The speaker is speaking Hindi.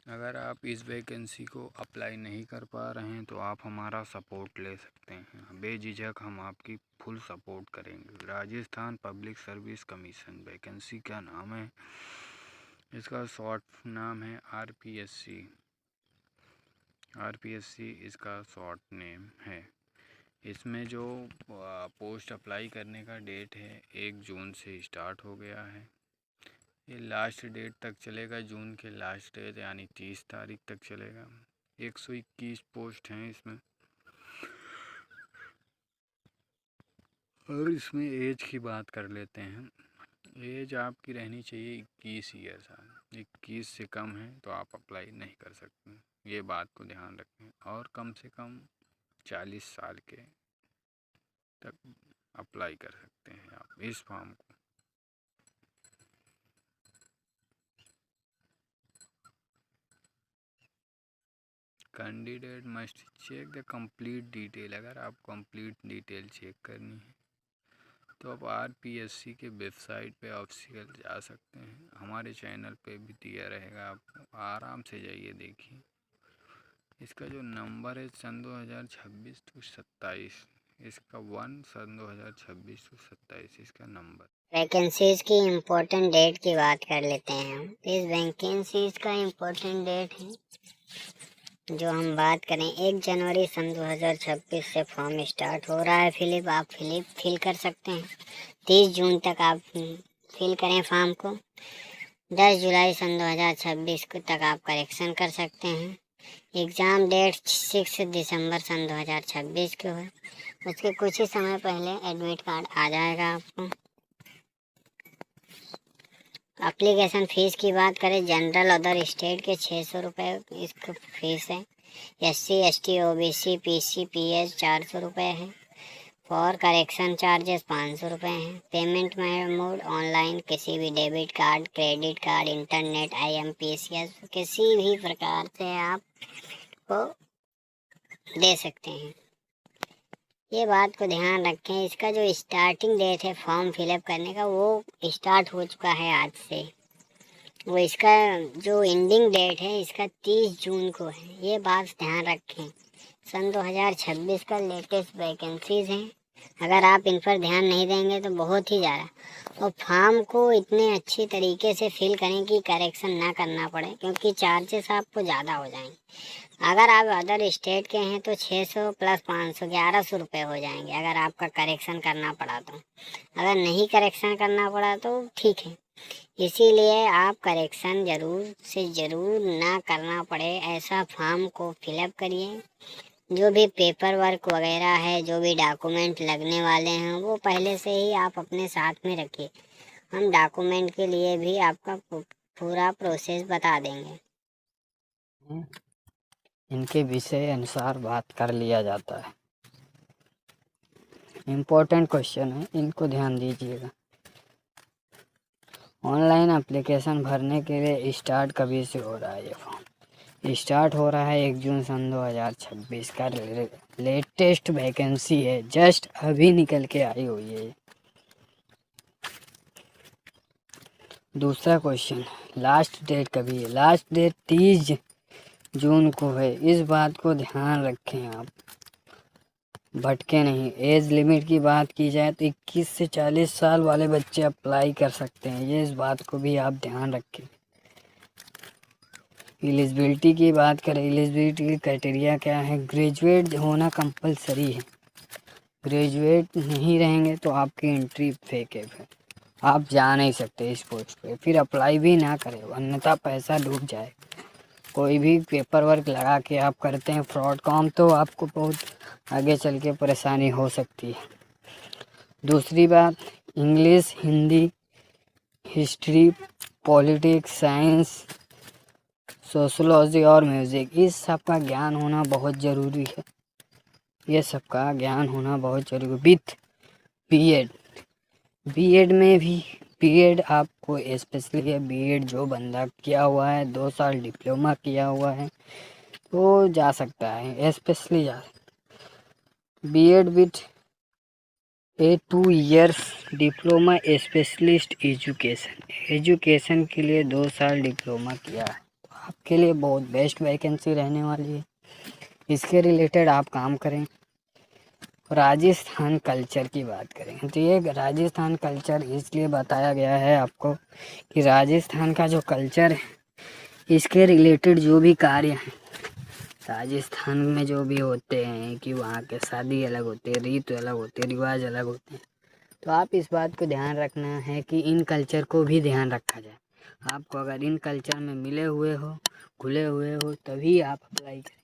अगर आप इस वैकेंसी को अप्लाई नहीं कर पा रहे हैं तो आप हमारा सपोर्ट ले सकते हैं। बेझिझक हम आपकी फुल सपोर्ट करेंगे। Rajasthan public service commission vacancy का नाम है, इसका शॉर्ट नाम है आरपीएससी। आरपीएससी इसका शॉर्ट नेम है। इसमें जो पोस्ट अप्लाई करने का डेट है 1 जून से स्टार्ट हो गया है। ये लास्ट डेट तक चलेगा, जून के लास्ट डेट यानी 30 तारीख तक चलेगा। 121 पोस्ट हैं इसमें। और इसमें एज की बात कर लेते हैं। एज आपकी रहनी चाहिए 21 ईयर्स। 21 से कम है तो आप अप्लाई नहीं कर सकते, ये बात को ध्यान रखें। और कम से कम 40 साल के तक अप्लाई कर सकते हैं आप इस फॉर्म को। Candidate must check the complete detail. अगर आप कंप्लीट डिटेल चेक करनी है तो आप आरपीएससी के वेबसाइट पे ऑफिशियल जा सकते हैं। हमारे चैनल पे भी दिया रहेगा, आप आराम से जाइए देखिए। इसका जो नंबर है सन 2026 टू 27, इसका 1 सन 2026 टू 27 इसका नंबर। वैकेंसीज की इम्पोर्टेंट डेट की बात कर लेते हैं हम। इस वैकेंसीज का इम्पोर्टेंट डेट है जो हम बात करें 1 जनवरी सन 2026 से फॉर्म स्टार्ट हो रहा है। आप फिल कर सकते हैं। 30 जून तक आप फिल करें फॉर्म को। 10 जुलाई सन 2026 तक आप करेक्शन कर सकते हैं। एग्ज़ाम डेट 6 दिसंबर सन 2026 को है। उसके कुछ ही समय पहले एडमिट कार्ड आ जाएगा आपको। एप्लीकेशन फ़ीस की बात करें, जनरल अदर स्टेट के 600 रुपये इसका फीस है। SC ST OBC PC PS 400 रुपये है। फॉर करेक्शन चार्जेस 500 रुपये हैं। पेमेंट मोड ऑनलाइन, किसी भी debit card, credit card, internet, IMPS या किसी भी प्रकार से आप को दे सकते हैं। ये बात को ध्यान रखें। इसका जो स्टार्टिंग डेट है फॉर्म फिलअप करने का वो स्टार्ट हो चुका है आज से। वो इसका जो एंडिंग डेट है इसका 30 जून को है। ये बात ध्यान रखें। सन 2026 का लेटेस्ट वैकेंसीज हैं। अगर आप इन पर ध्यान नहीं देंगे तो बहुत ही ज़्यादा, और फॉर्म को इतने अच्छी तरीके से फिल करें कि करेक्शन ना करना पड़े, क्योंकि चार्जेस आपको ज़्यादा हो जाएंगे। अगर आप अदर स्टेट के हैं तो 600 प्लस 500 1100 रुपये हो जाएंगे अगर आपका करेक्शन करना पड़ा तो। अगर नहीं करेक्शन करना पड़ा तो ठीक है। इसीलिए आप करेक्शन ज़रूर से ज़रूर ना करना पड़े ऐसा फॉर्म को फिलअप करिए। जो भी पेपर वर्क वगैरह है, जो भी डॉक्यूमेंट लगने वाले हैं वो पहले से ही आप अपने साथ में रखिए। हम डॉक्यूमेंट के लिए भी आपका पूरा प्रोसेस बता देंगे। इनके विषय अनुसार बात कर लिया जाता है। इम्पोर्टेंट क्वेश्चन है, इनको ध्यान दीजिएगा। ऑनलाइन एप्लीकेशन भरने के लिए स्टार्ट कभी से हो रहा है? ये फॉर्म स्टार्ट हो रहा है 1 जून सन 2026 का लेटेस्ट वैकेंसी है, जस्ट अभी निकल के आई हुई है। दूसरा क्वेश्चन, लास्ट डेट कभी है? लास्ट डेट 30 जून को है। इस बात को ध्यान रखें, आप भटके नहीं। एज लिमिट की बात की जाए तो 21 से 40 साल वाले बच्चे अप्लाई कर सकते हैं, ये इस बात को भी आप ध्यान रखें। एलिजिबिलिटी की बात करें, एलिजिबिलिटी की क्राइटेरिया क्या है? ग्रेजुएट होना कंपलसरी है। ग्रेजुएट नहीं रहेंगे तो आपकी एंट्री फेक है, फिर आप जा नहीं सकते इस पोस्ट पे। फिर अप्लाई भी ना करें, अन्यथा पैसा डूब जाए। कोई भी पेपर वर्क लगा के आप करते हैं फ्रॉड काम तो आपको बहुत आगे चल के परेशानी हो सकती है। दूसरी बात, English, Hindi, history, politics, science, sociology और म्यूज़िक, इस सब का ज्ञान होना बहुत ज़रूरी है। ये सब का ज्ञान होना बहुत ज़रूरी। विथ बीएड, बीएड में भी, बीएड आपको स्पेशली है, बीएड जो बंदा किया हुआ है 2 साल डिप्लोमा किया हुआ है वो जा सकता है, स्पेशली जा। BEd with 2 years diploma specialist education, education के लिए 2 साल डिप्लोमा किया है आपके लिए बहुत बेस्ट वैकेंसी रहने वाली है। इसके रिलेटेड आप काम करें। राजस्थान कल्चर की बात करें तो ये राजस्थान कल्चर इसलिए बताया गया है आपको कि राजस्थान का जो कल्चर है, इसके रिलेटेड जो भी कार्य हैं राजस्थान में जो भी होते हैं कि वहाँ के शादी अलग होते हैं, रीत अलग होते हैं, रिवाज अलग होते हैं। तो आप इस बात को ध्यान रखना है कि इन कल्चर को भी ध्यान रखा जाए। आपको अगर इन कल्चर में मिले हुए हो, खुले हुए हो, तभी आप अप्लाई करें।